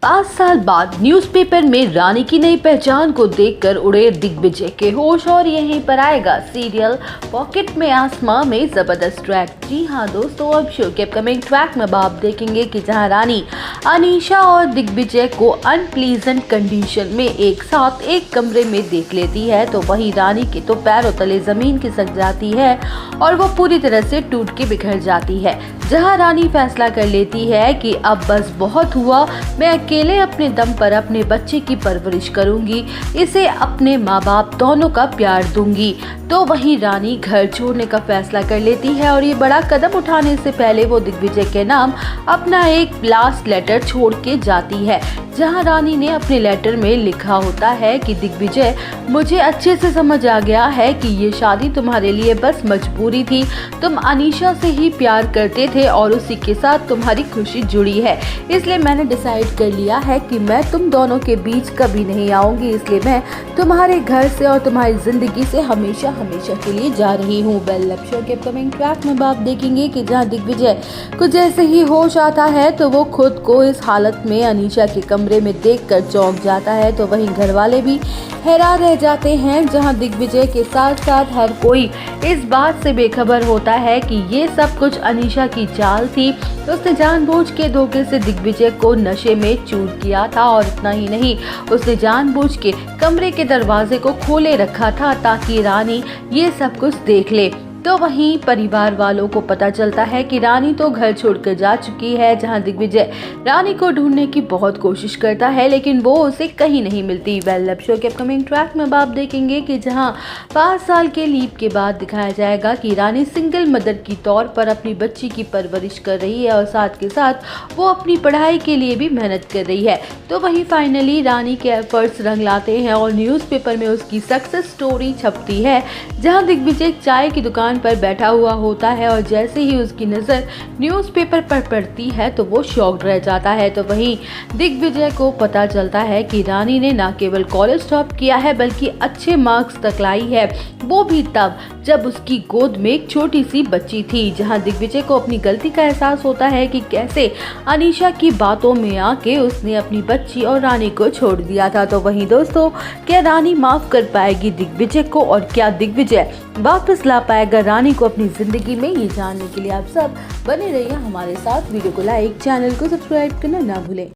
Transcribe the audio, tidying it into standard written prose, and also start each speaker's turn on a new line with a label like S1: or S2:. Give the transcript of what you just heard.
S1: 5 साल बाद न्यूज़पेपर में रानी की नई पहचान को देखकर उड़े दिग्विजय के होश और यहीं पर आएगा सीरियल पॉकेट में आसमां में जबरदस्त ट्रैक। जी हाँ दोस्तों, अब शो के अपकमिंग ट्रैक में आप देखेंगे कि जहां रानी अनीशा और दिग्विजय को अनप्लीजेंट कंडीशन में एक साथ एक कमरे में देख लेती है, तो वहीं रानी के तो पैरों तले जमीन खिसक जाती है और वो पूरी तरह से टूट के बिखर जाती है। जहां रानी फैसला कर लेती है कि अब बस बहुत हुआ, मैं अकेले अपने दम पर अपने बच्चे की परवरिश करूंगी, इसे अपने माँ बाप दोनों का प्यार दूंगी। तो वहीं रानी घर छोड़ने का फैसला कर लेती है और ये बड़ा कदम उठाने से पहले वो दिग्विजय के नाम अपना एक लास्ट लेटर छोड़ के जाती है, जहां रानी ने अपने लेटर में लिखा होता है कि दिग्विजय, मुझे अच्छे से समझ आ गया है कि ये शादी तुम्हारे लिए बस मजबूरी थी। तुम अनीशा से ही प्यार करते थे और उसी के साथ तुम्हारी खुशी जुड़ी है, इसलिए मैंने डिसाइड कर लिया है कि मैं तुम दोनों के बीच कभी नहीं आऊंगी, इसलिए मैं तुम्हारे घर से और तुम्हारी जिंदगी से हमेशा हमेशा के लिए जा रही हूँ। वेल, अब शो के अपकमिंग ट्रैक में आप देखेंगे कि जहाँ दिग्विजय को जैसे ही होश आता है तो वो खुद को इस हालत में अनीशा के कमरे में देखकर चौंक जाता है, तो वहीं घर वाले भी हैरान रह जाते हैं। जहां दिग्विजय के साथ साथ हर कोई इस बात से बेखबर होता है कि ये सब कुछ अनीशा की चाल थी, तो उसने जानबूझ के धोखे से दिग्विजय को नशे में चूर किया था और इतना ही नहीं, उसने जानबूझ के कमरे के दरवाजे को खोले रखा था ताकि रानी ये सब कुछ देख ले। तो वहीं परिवार वालों को पता चलता है कि रानी तो घर छोड़कर जा चुकी है। जहां दिग्विजय रानी को ढूंढने की बहुत कोशिश करता है लेकिन वो उसे कहीं नहीं मिलती। वेल, अब शो के अपकमिंग ट्रैक में आप देखेंगे कि जहां 5 साल के लीप के बाद दिखाया जाएगा कि रानी सिंगल मदर की तौर पर अपनी बच्ची की परवरिश कर रही है और साथ के साथ वो अपनी पढ़ाई के लिए भी मेहनत कर रही है। तो वहीं फाइनली रानी के एफर्ट्स रंग लाते हैं और न्यूज़पेपर में उसकी सक्सेस स्टोरी छपती है, जहां दिग्विजय चाय की दुकान पर बैठा हुआ होता है और जैसे ही उसकी नज़र न्यूज़पेपर पर पड़ती है तो वो शॉक्ड रह जाता है। तो वहीं दिग्विजय को पता चलता है कि रानी ने न केवल कॉलेज टॉप किया है बल्कि अच्छे मार्क्स तक लाई है, वो भी तब जब उसकी गोद में एक छोटी सी बच्ची थी। जहां दिग्विजय को अपनी गलती का एहसास होता है कि कैसे अनीशा की बातों में आके उसने अपनी बच्ची और रानी को छोड़ दिया था। तो वहीं दोस्तों, क्या रानी माफ कर पाएगी दिग्विजय को और क्या दिग्विजय वापस ला पाएगा रानी को अपनी जिंदगी में? ये जानने के लिए आप सब बने रहिए हमारे साथ। वीडियो को लाइक, चैनल को सब्सक्राइब करना ना भूलें।